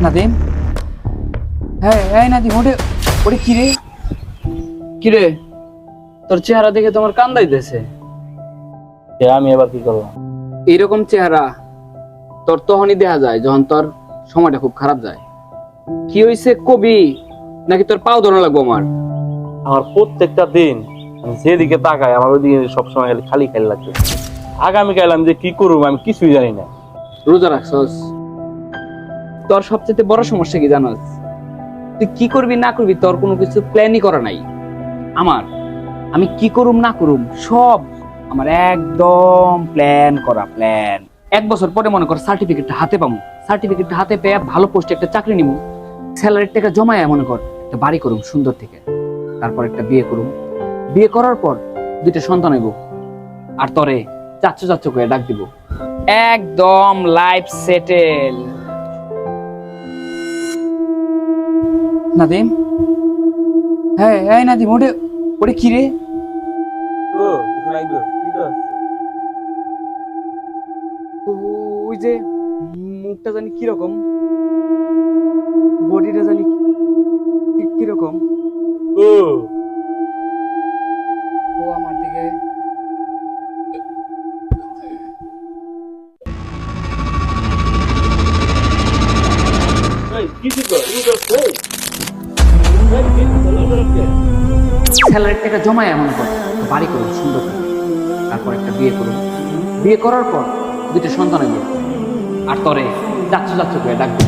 নাদিম, হ্যাঁ এই নাদিম, ওটা ওটা কি রে? কিরে, তোর চেহারা দেখে তোমার কান্দাইতেছে। আমি এবার কি করলাম? এইরকম চেহারা তোর তখনই দেখা যায় যখন তোর সময়টা খুব খারাপ যায়। কি হইছে কবি, নাকি তোর পাও ধরা লাগবো আমার? আমার প্রত্যেকটা দিন আমি যেদিকে তাকাই আমার ওইদিকে সবসময় খালি খালি খালি লাগছে। আগামীকাল আমি যে কি করবো আমি কিছুই জানি না। রোজা রাখছস? তোর সবচেয়ে বড় সমস্যা কি জানোস? তুই কি করবি না করবি তোর কোনো কিছু প্ল্যানই করা নাই। আমি কি করুম না করুম সব আমার একদম প্ল্যান করা, প্ল্যান। 1 বছর পরে মনে কর সার্টিফিকেটটা হাতে পাবো, সার্টিফিকেটটা হাতে পেয়ে ভালো পোস্টে একটা চাকরি নিবো, স্যালারির টাকা জমায় মনে কর একটা বাড়ি করুম সুন্দর থেকে, তারপর একটা বিয়ে করুম, বিয়ে করার পর 2টা সন্তান হইব, আর তরে চাচ্চু চাচ্চু করে ডাক দিব। একদম লাইফ সেটেল। নাদিম, হ্যাঁ এই নাদিম, ওটা ওটা কি রে? ওই যে মুখটা জানি কিরকম, বডিটা জানি কিরকম। ও আমার দিকে স্যালারির টাকা জমায় মনে কর একটা বাড়ি করুম সুন্দর করে, তারপর একটা বিয়ে করুম, বিয়ে করার পর 2টা সন্তান হইব, আর তরে চাচ্চু চাচ্চু করে ডাকবো।